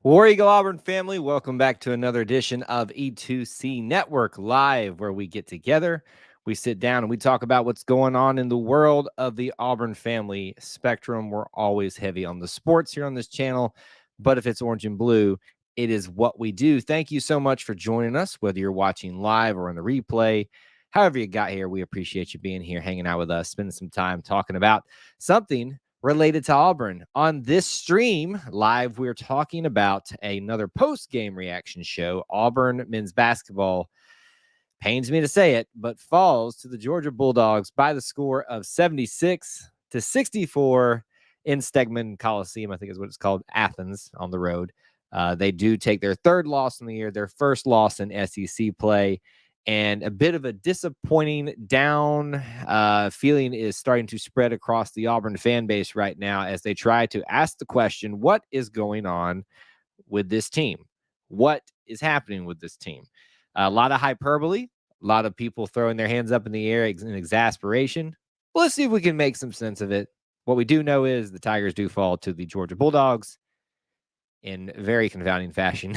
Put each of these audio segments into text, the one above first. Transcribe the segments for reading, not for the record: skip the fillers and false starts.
War Eagle Auburn family, welcome back to another edition of E2C Network Live, where we get together, we sit down, and we talk about what's going on in the world of the Auburn family spectrum. We're always heavy on the sports here on this channel, but if it's orange and blue, it is what we do. Thank you so much for joining us, whether you're watching live or on the replay. However you got here, we appreciate you being here, hanging out with us, spending some time talking about something related to Auburn. On this stream live, we're talking about another post-game reaction show. Auburn men's basketball, pains me to say it, but falls to the Georgia Bulldogs by the score of 76-64 in Stegman Coliseum, I think is what it's called, Athens, on the road. They do take their third loss in the year, their first loss in SEC play. And a bit of a disappointing down feeling is starting to spread across the Auburn fan base right now as they try to ask the question, what is going on with this team? What is happening with this team? A lot of hyperbole, a lot of people throwing their hands up in the air in exasperation. Well, let's see if we can make some sense of it. What we do know is the Tigers do fall to the Georgia Bulldogs in very confounding fashion,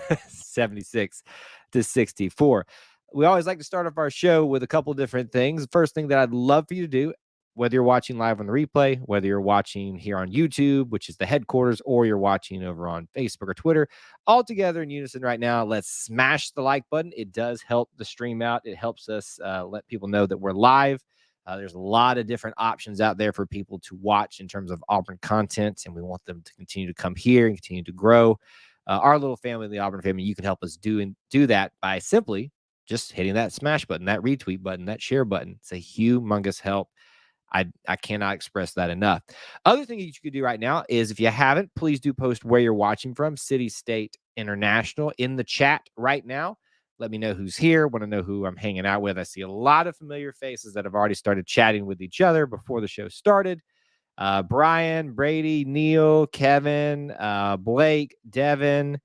76-64. We always like to start off our show with a couple different things. The first thing that I'd love for you to do, whether you're watching live on the replay, whether you're watching here on YouTube, which is the headquarters, or you're watching over on Facebook or Twitter, all together in unison right now, let's smash the like button. It does help the stream out. It helps us let people know that we're live. There's a lot of different options out there for people to watch in terms of Auburn content, and we want them to continue to come here and continue to grow. Our little family, the Auburn family, you can help us do that by simply just hitting that smash button, that retweet button, that share button. It's a humongous help. I cannot express that enough. Other thing that you could do right now is, if you haven't, please do post where you're watching from, city, state, international, in the chat right now. Let me know who's here. Want to know who I'm hanging out with. I see a lot of familiar faces that have already started chatting with each other before the show started. Brian, Brady, Neil, Kevin, Blake, Devin,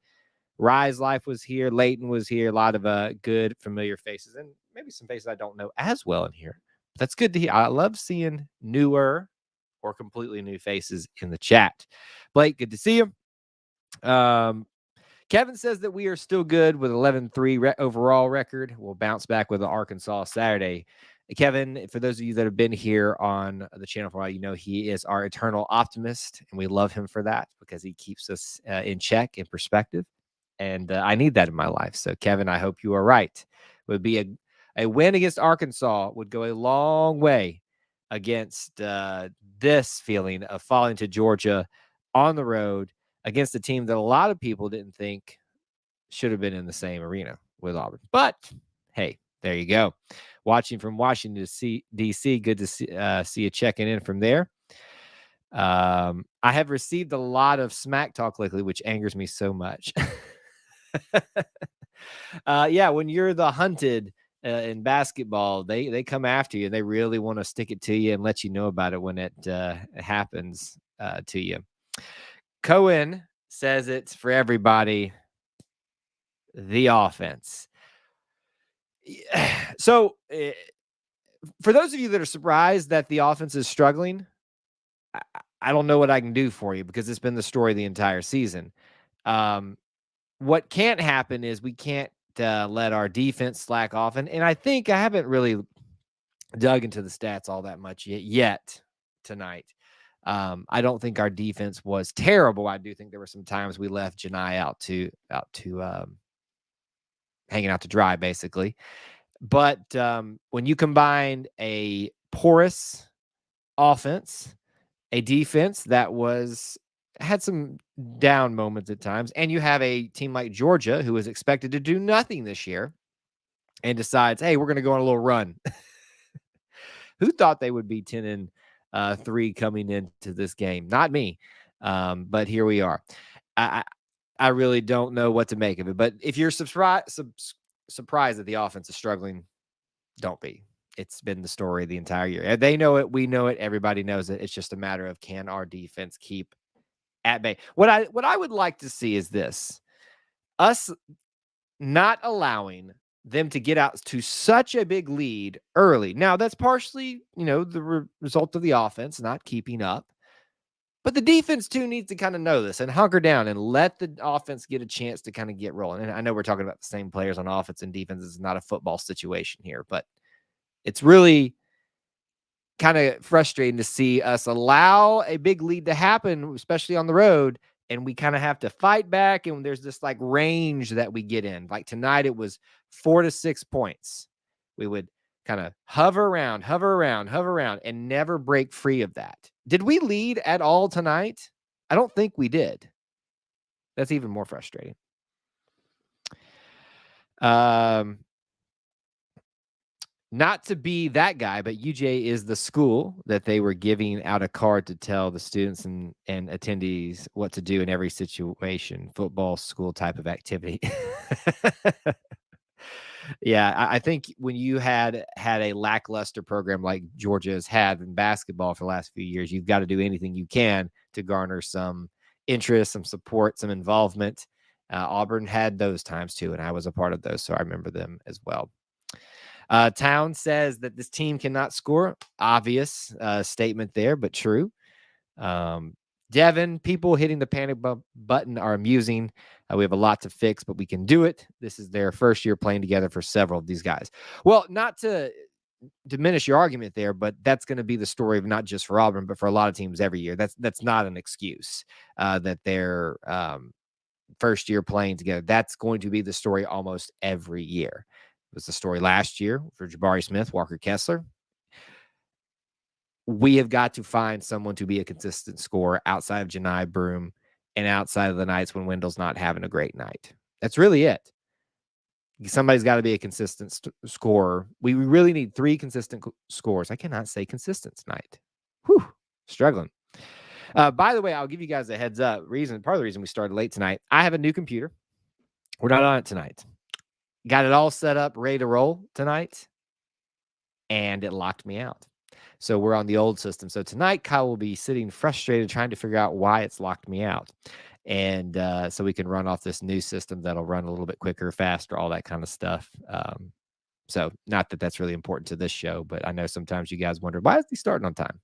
Rise Life was here. Leighton was here. A lot of good familiar faces, and maybe some faces I don't know as well in here. But that's good to hear. I love seeing newer or completely new faces in the chat. Blake, good to see you. Kevin says that we are still good with 11-3 overall record. We'll bounce back with the Arkansas Saturday. Kevin, for those of you that have been here on the channel for a while, you know he is our eternal optimist, and we love him for that because he keeps us in check, in perspective. And I need that in my life. So, Kevin, I hope you are right. It would be a win against Arkansas would go a long way against this feeling of falling to Georgia on the road against a team that a lot of people didn't think should have been in the same arena with Auburn. But, hey, there you go. Watching from Washington, D.C., good to see you checking in from there. I have received a lot of smack talk lately, which angers me so much. Yeah, when you're the hunted in basketball, they come after you. They really want to stick it to you and let you know about it when it happens to you. Cohen says it's for everybody. The offense. So, for those of you that are surprised that the offense is struggling, I don't know what I can do for you because it's been the story the entire season. What can't happen is we can't let our defense slack off. And I think I haven't really dug into the stats all that much yet tonight. I don't think our defense was terrible. I do think there were some times we left Janai out to hanging out to dry, basically. But when you combine a porous offense, a defense that had some down moments at times, and you have a team like Georgia who is expected to do nothing this year and decides, hey, we're going to go on a little run. Who thought they would be 10-3 coming into this game? Not me, but here we are. I really don't know what to make of it. But if you're surprised that the offense is struggling, don't be. It's been the story the entire year. They know it. We know it. Everybody knows it. It's just a matter of, can our defense keep at bay? What I would like to see is this: us not allowing them to get out to such a big lead early. Now, that's partially, the result of the offense not keeping up. But the defense, too, needs to kind of know this and hunker down and let the offense get a chance to kind of get rolling. And I know we're talking about the same players on offense and defense. It's not a football situation here, but it's really kind of frustrating to see us allow a big lead to happen, especially on the road. And we kind of have to fight back. And there's this like range that we get in. Like tonight, it was 4 to 6 points. We would kind of hover around, and never break free of that. Did we lead at all tonight? I don't think we did. That's even more frustrating. Not to be that guy, but UJ is the school that they were giving out a card to tell the students and attendees what to do in every situation, football, school type of activity. Yeah, I think when you had a lackluster program like Georgia has had in basketball for the last few years, you've got to do anything you can to garner some interest, some support, some involvement. Auburn had those times too, and I was a part of those, so I remember them as well. Town says that this team cannot score. Obvious statement there, but true. Devin, people hitting the panic button are amusing. We have a lot to fix, but we can do it. This is their first year playing together for several of these guys. Well, not to diminish your argument there, but that's going to be the story of not just for Auburn, but for a lot of teams every year. That's not an excuse that they're first year playing together. That's going to be the story almost every year. It was the story last year for Jabari Smith, Walker Kessler. We have got to find someone to be a consistent scorer outside of Janai Broom and outside of the nights when Wendell's not having a great night. That's really it. Somebody's got to be a consistent scorer. We really need 3 consistent scores. I cannot say consistent tonight. Whew, struggling. By the way, I'll give you guys a heads up. Part of the reason we started late tonight, I have a new computer. We're not on it tonight. Got it all set up, ready to roll tonight, and it locked me out. So we're on the old system. So tonight, Kyle will be sitting frustrated trying to figure out why it's locked me out. And so we can run off this new system that'll run a little bit quicker, faster, all that kind of stuff. So not that that's really important to this show, but I know sometimes you guys wonder, why is he starting on time?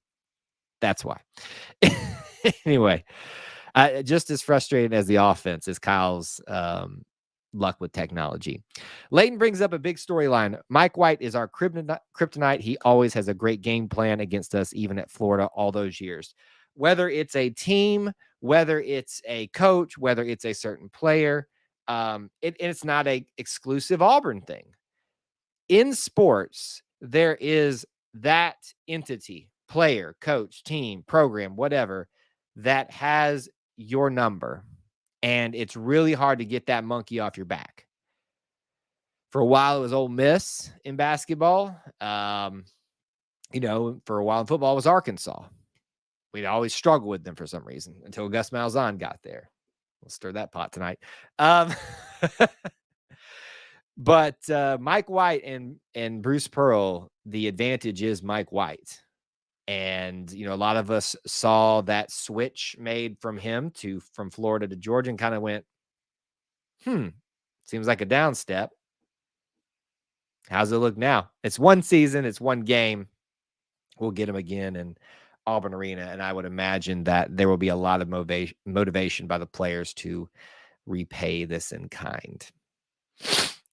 That's why. Anyway, just as frustrating as the offense is Kyle's luck with technology. Leighton brings up a big storyline. Mike White is our kryptonite. He always has a great game plan against us, even at Florida all those years. Whether it's a team, whether it's a coach, whether it's a certain player, it's not a exclusive Auburn thing. In sports, there is that entity, player, coach, team, program, whatever, that has your number. And it's really hard to get that monkey off your back. For a while, it was Ole Miss in basketball. For a while in football, it was Arkansas. We'd always struggle with them for some reason until Gus Malzahn got there. We'll stir that pot tonight. But Mike White and Bruce Pearl, the advantage is Mike White. And, a lot of us saw that switch made from Florida to Georgia and kind of went, seems like a down step. How's it look now? It's one season. It's one game. We'll get him again in Auburn Arena. And I would imagine that there will be a lot of motivation by the players to repay this in kind.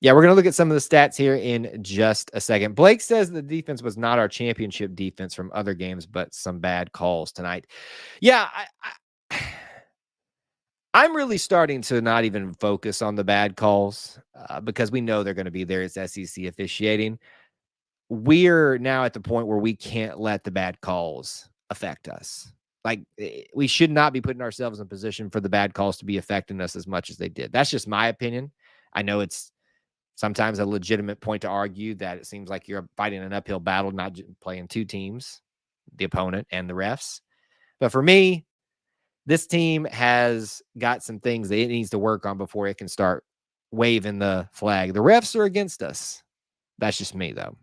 Yeah, we're going to look at some of the stats here in just a second. Blake says the defense was not our championship defense from other games, but some bad calls tonight. Yeah, I'm really starting to not even focus on the bad calls because we know they're going to be there. It's SEC officiating. We're now at the point where we can't let the bad calls affect us. Like, we should not be putting ourselves in a position for the bad calls to be affecting us as much as they did. That's just my opinion. I know it's sometimes a legitimate point to argue that it seems like you're fighting an uphill battle, not playing 2 teams, the opponent and the refs. But for me, this team has got some things that it needs to work on before it can start waving the flag. The refs are against us. That's just me, though.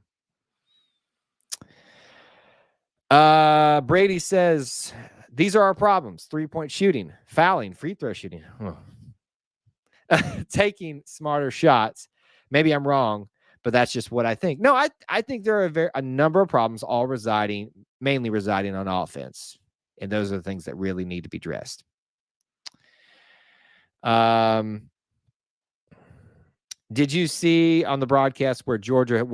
Brady says, these are our problems. 3-point shooting, fouling, free throw shooting. Taking smarter shots. Maybe I'm wrong, but that's just what I think. No, I think there are a number of problems, all mainly residing on offense. And those are the things that really need to be addressed. Did you see on the broadcast where Georgia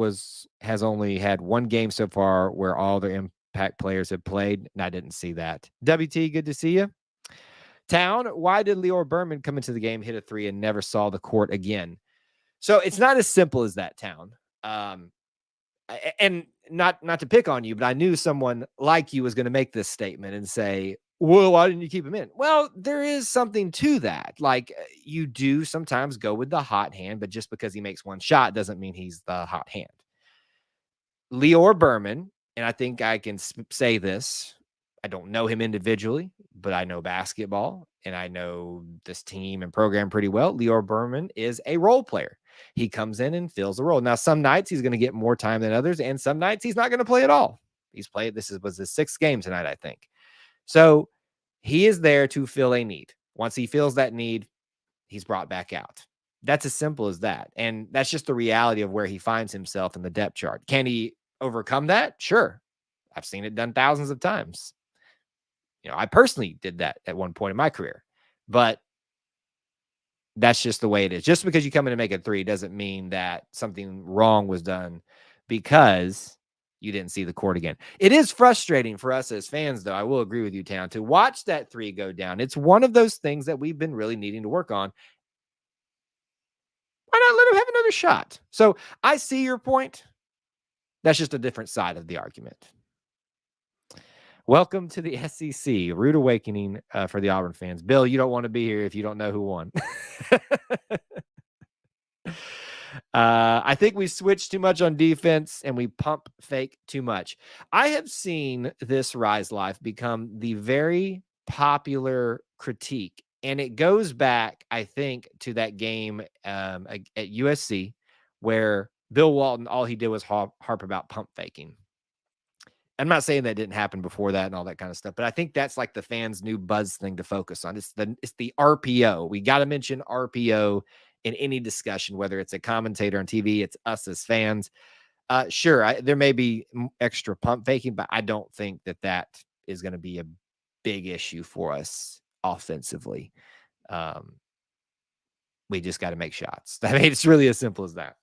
has only had one game so far where all their impact players have played? And I didn't see that. WT, good to see you. Town, why did Lior Berman come into the game, hit a three, and never saw the court again? So it's not as simple as that, Town. And not to pick on you, but I knew someone like you was going to make this statement and say, well, why didn't you keep him in? Well, there is something to that. Like, you do sometimes go with the hot hand, but just because he makes one shot doesn't mean he's the hot hand. Lior Berman, and I think I can say this, I don't know him individually, but I know basketball and I know this team and program pretty well. Lior Berman is a role player. He comes in and fills a role. Now, some nights he's going to get more time than others, and some nights he's not going to play at all. Was his sixth game tonight, I think. So he is there to fill a need. Once he fills that need, he's brought back out. That's as simple as that. And that's just the reality of where he finds himself in the depth chart. Can he overcome that? Sure. I've seen it done thousands of times. I personally did that at one point in my career, but that's just the way it is. Just because you come in and make a three doesn't mean that something wrong was done because you didn't see the court again. It is frustrating for us as fans, though. I will agree with you, Town, to watch that three go down. It's one of those things that we've been really needing to work on. Why not let him have another shot? So I see your point. That's just a different side of the argument. Welcome to the SEC. Rude awakening for the Auburn fans. Bill, you don't want to be here if you don't know who won. I think we switch too much on defense and we pump fake too much. I have seen this Rise Life become the very popular critique. And it goes back, I think, to that game at USC where Bill Walton, all he did was harp about pump faking. I'm not saying that didn't happen before that and all that kind of stuff, but I think that's like the fans' new buzz thing to focus on. It's the RPO. We got to mention RPO in any discussion, whether it's a commentator on TV, it's us as fans. Sure, there may be extra pump faking, but I don't think that is going to be a big issue for us offensively. We just got to make shots. I mean, it's really as simple as that.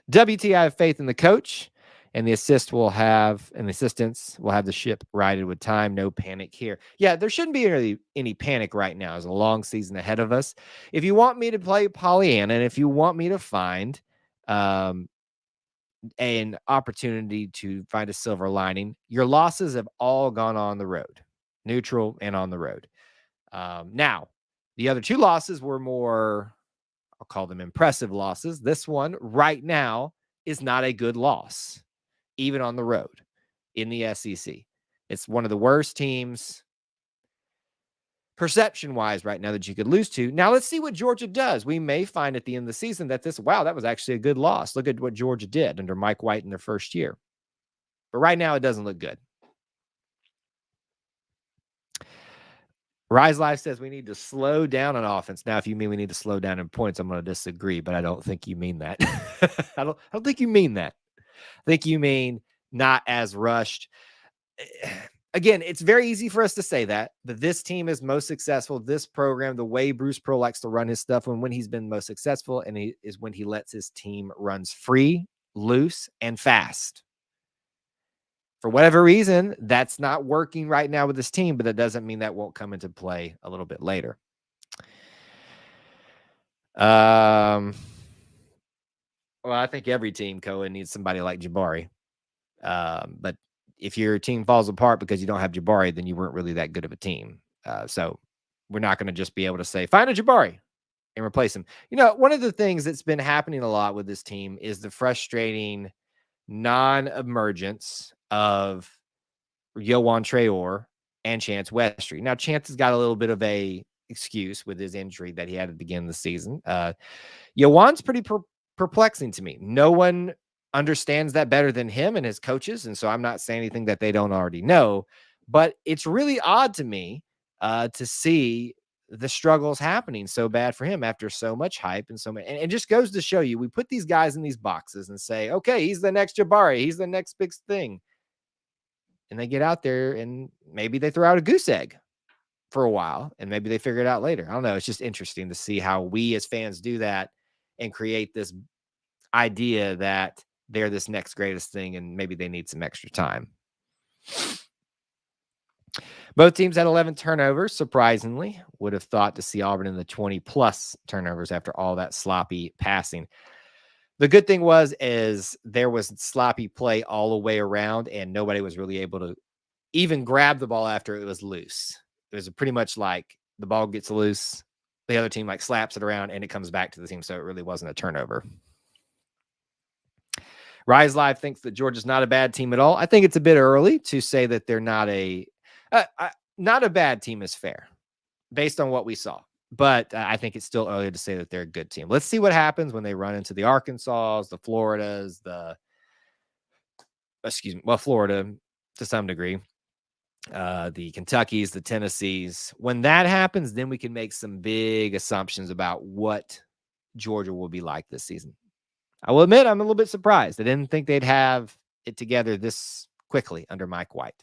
WT, I have faith in the coach. And the assistants will have the ship righted with time. No panic here. Yeah, there shouldn't be really any panic right now. There's a long season ahead of us. If you want me to play Pollyanna, and if you want me to find an opportunity to find a silver lining, your losses have all gone on the road, neutral and on the road. Now, the other two losses were more, I'll call them impressive losses. This one right now is not a good loss, even on the road in the SEC. It's one of the worst teams perception-wise right now that you could lose to. Now, let's see what Georgia does. We may find at the end of the season that that was actually a good loss. Look at what Georgia did under Mike White in their first year. But right now, it doesn't look good. Rise Life says we need to slow down on offense. Now, if you mean we need to slow down in points, I'm going to disagree, but I don't think you mean that. I don't think you mean that. I think you mean not as rushed. Again, it's very easy for us to say that this team is most successful. This program, the way Bruce Pearl likes to run his stuff, when he's been most successful, and is when he lets his team runs free, loose, and fast. For whatever reason, that's not working right now with this team, but that doesn't mean that won't come into play a little bit later. Well, I think every team, Cohen, needs somebody like Jabari. But if your team falls apart because you don't have Jabari, then you weren't really that good of a team. So we're not going to just be able to say, find a Jabari and replace him. One of the things that's been happening a lot with this team is the frustrating non-emergence of Yohan Traore and Chance Westry. Now, Chance has got a little bit of a excuse with his injury that he had at the beginning of the season. Yohan's pretty perplexing to me. No one understands that better than him and his coaches, and so I'm not saying anything that they don't already know, but it's really odd to me to see the struggles happening so bad for him after so much hype and so many, and it just goes to show you, we put these guys in these boxes and say, okay, he's the next Jabari, he's the next big thing. and they get out there and maybe they throw out a goose egg for a while and maybe they figure it out later. I don't know. It's just interesting to see how we as fans do that and create this idea that they're this next greatest thing and maybe they need some extra time. Both teams had 11 turnovers, surprisingly. Would have thought to see Auburn in the 20-plus turnovers after all that sloppy passing. The good thing is there was sloppy play all the way around, and nobody was really able to even grab the ball after it was loose. It was pretty much like the ball gets loose, the other team like slaps it around, and it comes back to the team, so it really wasn't a turnover. Rise Live thinks that Georgia's not a bad team at all. I think it's a bit early to say that they're not a bad team is fair based on what we saw. But I think it's still early to say that they're a good team. Let's see what happens when they run into the Arkansas, the Floridas, Florida to some degree, the Kentuckys, the Tennessees. When that happens, then we can make some big assumptions about what Georgia will be like this season. I will admit I'm a little bit surprised. I didn't think they'd have it together this quickly under Mike White.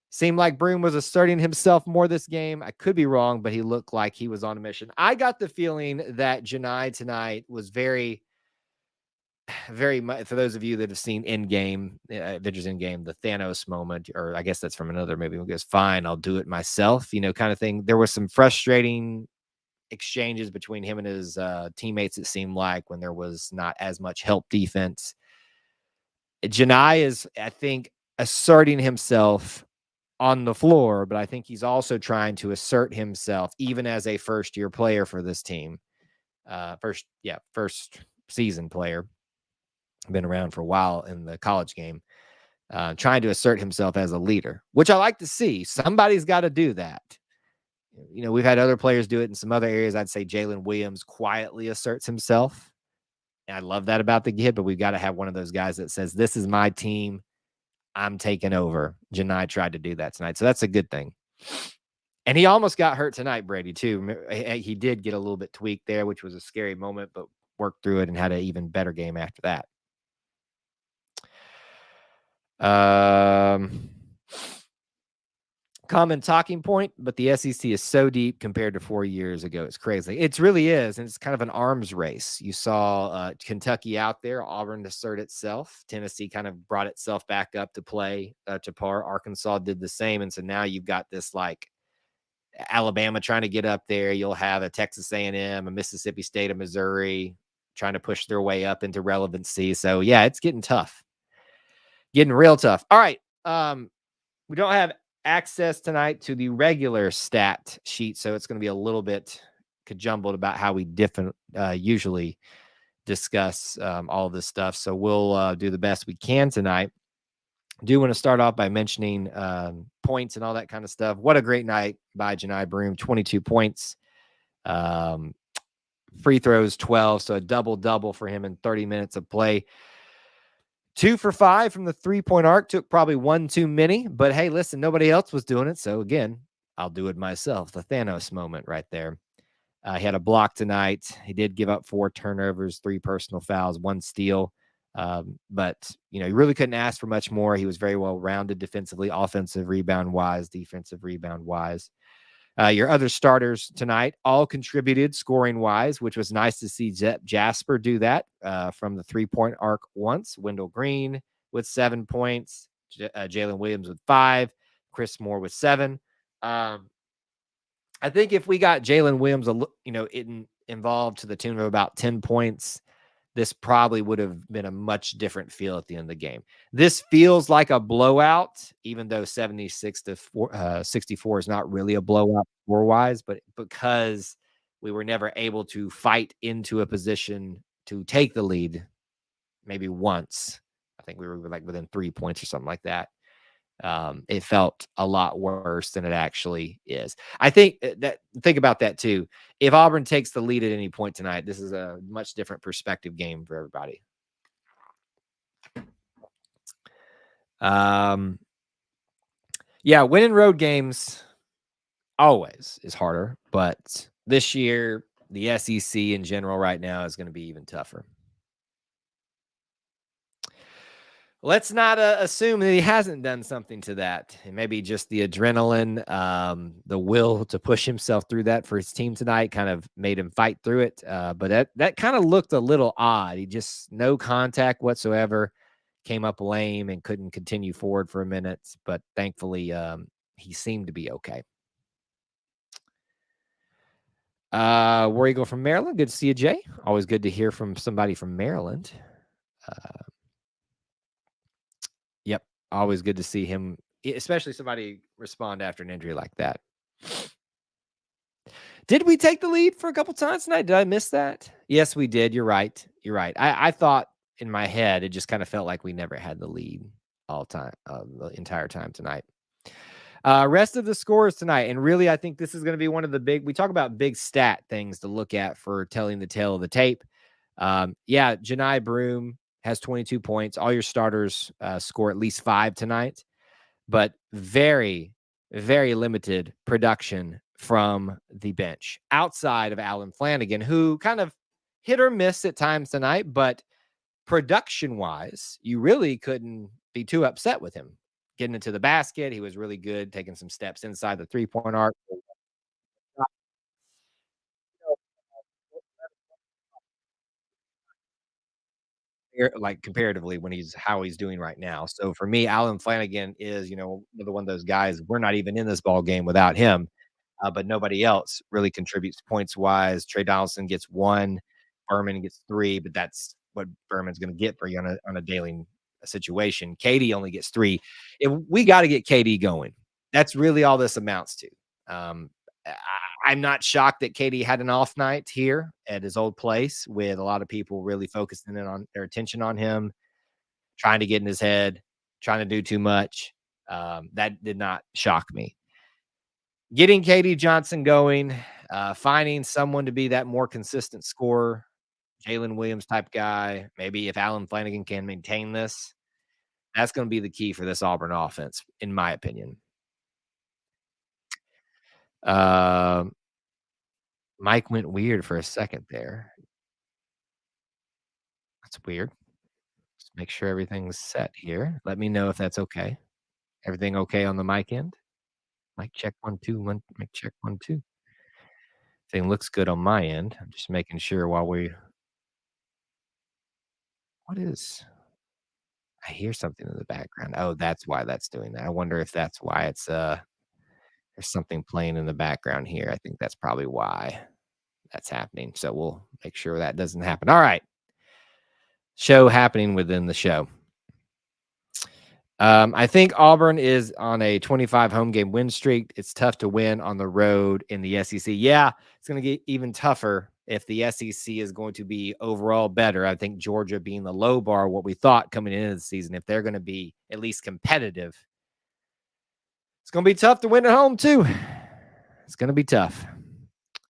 Seemed like Broome was asserting himself more this game. I could be wrong, but he looked like he was on a mission. I got the feeling that Janai tonight was very, very much, for those of you that have seen Avengers Endgame, the Thanos moment, or I guess that's from another movie. He goes, fine, I'll do it myself, kind of thing. There was some frustrating exchanges between him and his teammates, it seemed like, when there was not as much help defense. Janai is, I think, asserting himself on the floor, but I think he's also trying to assert himself even as a first-year player for this team. First season player. Been around for a while in the college game. Trying to assert himself as a leader, which I like to see. Somebody's got to do that. We've had other players do it in some other areas. I'd say Jalen Williams quietly asserts himself. And I love that about the kid, but we've got to have one of those guys that says, this is my team. I'm taking over. Janai tried to do that tonight. So that's a good thing. And he almost got hurt tonight, Brady, too. He did get a little bit tweaked there, which was a scary moment, but worked through it and had an even better game after that. Common talking point, but the SEC is so deep compared to 4 years ago. It's crazy. It really is. And it's kind of an arms race. You saw Kentucky out there, Auburn assert itself. Tennessee kind of brought itself back up to play to par. Arkansas did the same. And so now you've got this like Alabama trying to get up there. You'll have a Texas A&M, a Mississippi State, a Missouri trying to push their way up into relevancy. So yeah, it's getting tough. Getting real tough. All right. We don't have access tonight to the regular stat sheet, so it's going to be a little bit jumbled about how we usually discuss all this stuff. So we'll do the best we can tonight. I do want to start off by mentioning points and all that kind of stuff. What a great night by Janai Broome, 22 points. Free throws, 12, so a double-double for him in 30 minutes of play. 2 for 5 from the three-point arc. Took probably one too many, but hey, listen, nobody else was doing it. So again, I'll do it myself. The Thanos moment right there. He had a block tonight. He did give up 4 turnovers, 3 personal fouls, 1 steal. But he really couldn't ask for much more. He was very well rounded defensively, offensive rebound wise, defensive rebound wise. Your other starters tonight all contributed scoring wise, which was nice to see Jasper do that from the 3-point arc once. Wendell Green with 7 points, Jalen Williams with 5, Chris Moore with 7. I think if we got Jalen Williams, involved to the tune of about 10 points, this probably would have been a much different feel at the end of the game. This feels like a blowout, even though 76-64 is not really a blowout score-wise, but because we were never able to fight into a position to take the lead maybe once. I think we were like within 3 points or something like that. It felt a lot worse than it actually is. I think think about that too. If Auburn takes the lead at any point tonight, this is a much different perspective game for everybody. Winning road games always is harder, but this year the SEC in general right now is going to be even tougher. Let's not assume that he hasn't done something to that. It may be just the adrenaline, the will to push himself through that for his team tonight kind of made him fight through it. But that kind of looked a little odd. He just no contact whatsoever, came up lame and couldn't continue forward for a minute. But thankfully, he seemed to be okay. War Eagle from Maryland. Good to see you, Jay. Always good to hear from somebody from Maryland. Yep. Always good to see him, especially somebody respond after an injury like that. Did we take the lead for a couple times tonight? Did I miss that? Yes, we did. You're right. You're right. I thought in my head, it just kind of felt like we never had the lead all time, the entire time tonight. Rest of the scores tonight. And really, I think this is going to be one of the we talk about big stat things to look at for telling the tale of the tape. Yeah, Janai Broom has 22 points. All your starters score at least 5 tonight, but very, very limited production from the bench outside of Alan Flanagan, who kind of hit or miss at times tonight, but production-wise, you really couldn't be too upset with him. Getting into the basket, he was really good, taking some steps inside the three-point arc. Like comparatively when how he's doing right now. So for me, Alan Flanagan is, another one of those guys. We're not even in this ball game without him. But nobody else really contributes points wise. Trey Donaldson gets 1, Berman gets 3, but that's what Berman's going to get for you on a daily situation. KD only gets 3. We got to get KD going. That's really all this amounts to. I'm not shocked that KD had an off night here at his old place with a lot of people really focusing in on their attention on him, trying to get in his head, trying to do too much. That did not shock me. Getting KD Johnson going, finding someone to be that more consistent scorer, Jalen Williams type guy. Maybe if Alan Flanagan can maintain this, that's going to be the key for this Auburn offense, in my opinion. Mike went weird for a second there. That's weird. Just make sure everything's set here. Let me know if that's okay. Everything okay on the mic end? Mic check 1, 2, 1. Mic check 1, 2. Thing looks good on my end. I'm just making sure while we. What is? I hear something in the background. Oh, that's why that's doing that. I wonder if that's why it's there's something playing in the background here. I think that's probably why that's happening. So we'll make sure that doesn't happen. All right. Show happening within the show. I think Auburn is on a 25 home game win streak. It's tough to win on the road in the SEC. Yeah, it's going to get even tougher if the SEC is going to be overall better. I think Georgia being the low bar, what we thought coming into the season, if they're going to be at least competitive, it's going to be tough to win at home too. It's going to be tough.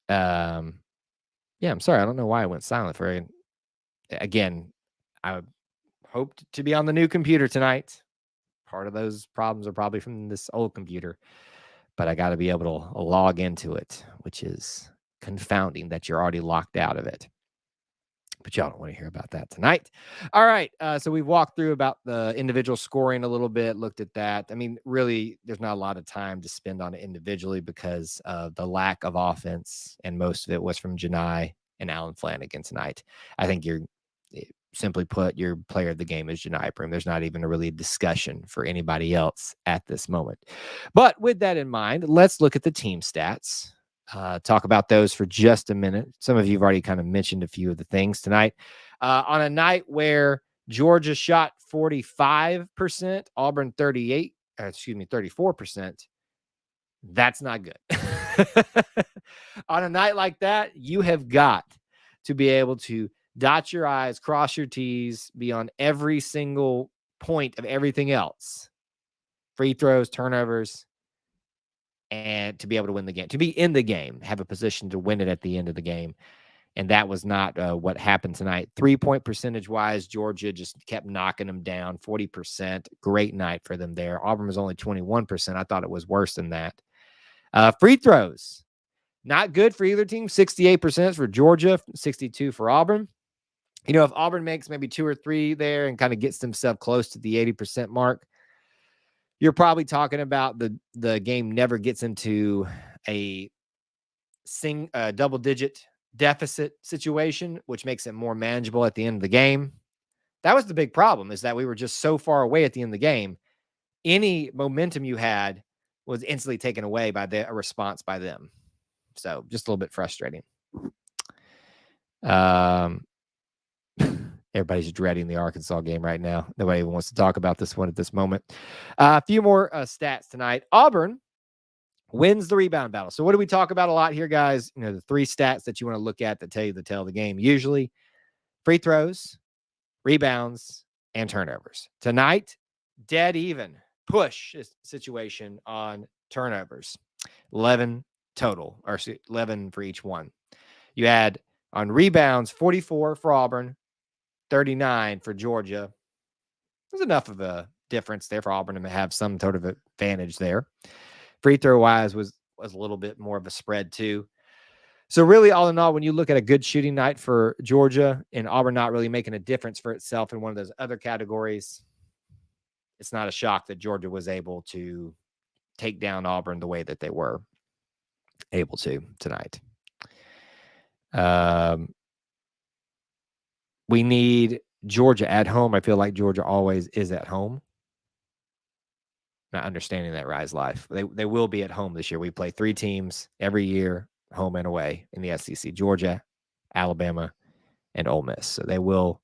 Yeah, I'm sorry. I don't know why I went silent for it. Again, I hoped to be on the new computer tonight. Part of those problems are probably from this old computer, but I got to be able to log into it, which is confounding that you're already locked out of it. But y'all don't want to hear about that tonight. All right. So we've walked through about the individual scoring a little bit, looked at that. I mean, really, there's not a lot of time to spend on it individually because of the lack of offense, and most of it was from Janai and Alan Flanagan tonight. I think simply put, your player of the game is Janai Broom. There's not even a discussion for anybody else at this moment. But with that in mind, let's look at the team stats. Talk about those for just a minute. Some of you have already kind of mentioned a few of the things tonight. On a night where Georgia shot 45%, Auburn 34%, that's not good. On a night like that, you have got to be able to dot your I's, cross your T's, be on every single point of everything else. Free throws, turnovers, and to be able to win the game, to be in the game, have a position to win it at the end of the game. And that was not what happened tonight. 3-point percentage-wise, Georgia just kept knocking them down, 40%. Great night for them there. Auburn was only 21%. I thought it was worse than that. Free throws, not good for either team. 68% for Georgia, 62% for Auburn. If Auburn makes maybe 2 or 3 there and kind of gets themselves close to the 80% mark, you're probably talking about the game never gets into a double digit deficit situation, which makes it more manageable at the end of the game. That was the big problem, is that we were just so far away at the end of the game. Any momentum you had was instantly taken away by a response by them. So just a little bit frustrating. Everybody's dreading the Arkansas game right now. Nobody even wants to talk about this one at this moment. A few more stats tonight. Auburn wins the rebound battle. So what do we talk about a lot here, guys? The 3 stats that you want to look at that tell you the tale of the game. Usually free throws, rebounds, and turnovers. Tonight, dead even. Push situation on turnovers. 11 total, or 11 for each one. You had on rebounds, 44 for Auburn, 39 for Georgia. There's enough of a difference there for Auburn to have some sort of advantage there. Free throw wise was a little bit more of a spread too. So really, all in all, when you look at a good shooting night for Georgia and Auburn not really making a difference for itself in one of those other categories, it's not a shock that Georgia was able to take down Auburn the way that they were able to tonight. We need Georgia at home. I feel like Georgia always is at home. Not understanding that Rise Life. They will be at home this year. We play 3 teams every year, home and away in the SEC: Georgia, Alabama, and Ole Miss. So they will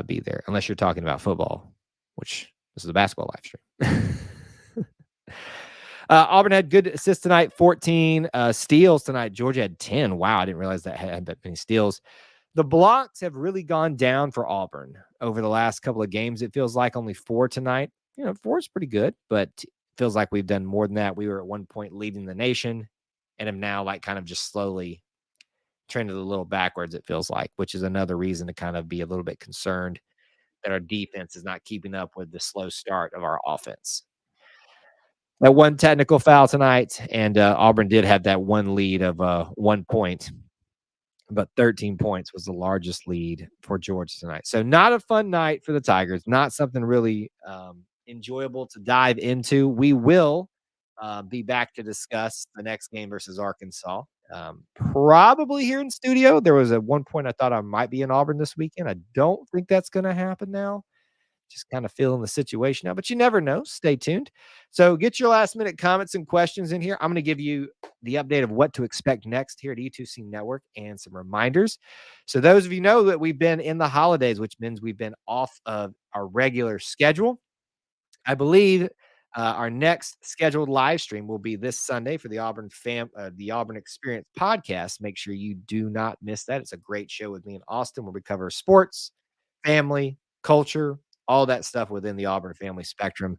be there, unless you're talking about football, which this is a basketball live stream. Auburn had good assists tonight, 14 steals tonight. Georgia had 10. Wow, I didn't realize that had that many steals. The blocks have really gone down for Auburn over the last couple of games. It feels like only 4 tonight. 4 is pretty good, but it feels like we've done more than that. We were at one point leading the nation and have now kind of just slowly trended a little backwards, it feels like, which is another reason to kind of be a little bit concerned that our defense is not keeping up with the slow start of our offense. That one technical foul tonight, and Auburn did have that one lead of 1 point. But 13 points was the largest lead for Georgia tonight. So not a fun night for the Tigers. Not something really enjoyable to dive into. We will be back to discuss the next game versus Arkansas. Probably here in studio. There was at one point I thought I might be in Auburn this weekend. I don't think that's going to happen now. Just kind of feeling the situation now, but you never know. Stay tuned. So get your last minute comments and questions in here. I'm going to give you the update of what to expect next here at E2C Network and some reminders. So those of you know that we've been in the holidays, which means we've been off of our regular schedule. I believe our next scheduled live stream will be this Sunday for the the Auburn Experience podcast. Make sure you do not miss that. It's a great show with me and Austin where we cover sports, family, culture, all that stuff within the Auburn family spectrum.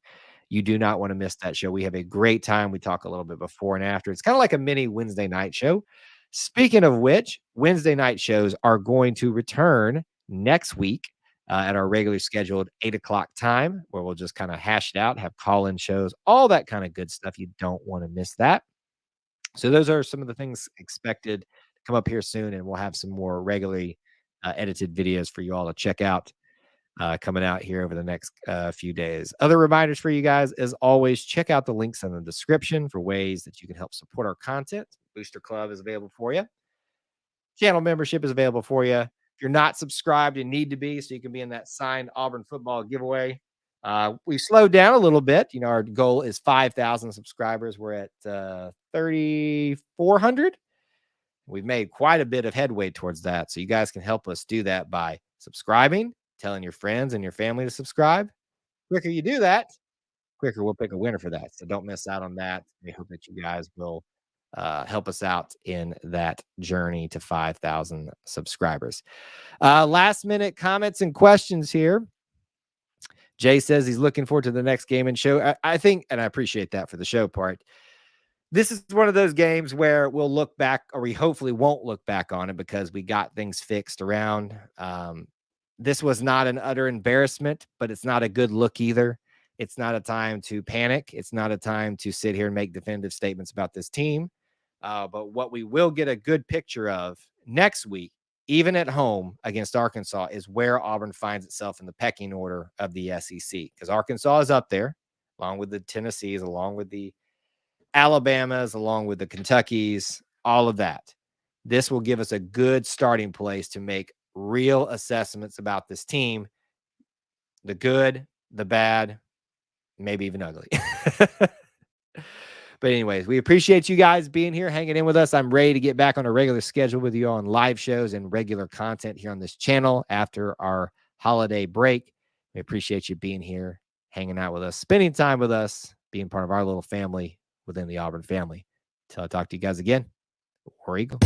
You do not want to miss that show. We have a great time. We talk a little bit before and after. It's kind of like a mini Wednesday night show. Speaking of which, Wednesday night shows are going to return next week at our regularly scheduled 8:00 time, where we'll just kind of hash it out, have call-in shows, all that kind of good stuff. You don't want to miss that. So those are some of the things expected to come up here soon, and we'll have some more regularly edited videos for you all to check out coming out here over the next few days. Other reminders for you guys, as always, check out the links in the description for ways that you can help support our content. Booster Club is available for you. Channel membership is available for you. If you're not subscribed, you need to be so you can be in that signed Auburn football giveaway. We slowed down a little bit. Our goal is 5,000 subscribers. We're at 3,400. We've made quite a bit of headway towards that. So you guys can help us do that by subscribing, telling your friends and your family to subscribe. Quicker you do that, quicker we'll pick a winner for that. So don't miss out on that. We hope that you guys will help us out in that journey to 5,000 subscribers. Last minute comments and questions here. Jay says he's looking forward to the next game and show. I think, and I appreciate that for the show part. This is one of those games where we'll look back, or we hopefully won't look back on it because we got things fixed around. This was not an utter embarrassment, but it's not a good look either. It's not a time to panic. It's not a time to sit here and make definitive statements about this team. But what we will get a good picture of next week even at home against Arkansas, is where Auburn finds itself in the pecking order of the SEC, because Arkansas is up there, along with the Tennessees, along with the Alabamas, along with the Kentuckys, all of that. This will give us a good starting place to make real assessments about this team, the good, the bad, maybe even ugly. But anyways, we appreciate you guys being here, hanging in with us. I'm ready to get back on a regular schedule with you on live shows and regular content here on this channel after our holiday break. We appreciate you being here, hanging out with us, spending time with us, being part of our little family within the Auburn family. Till I talk to you guys again, War Eagle.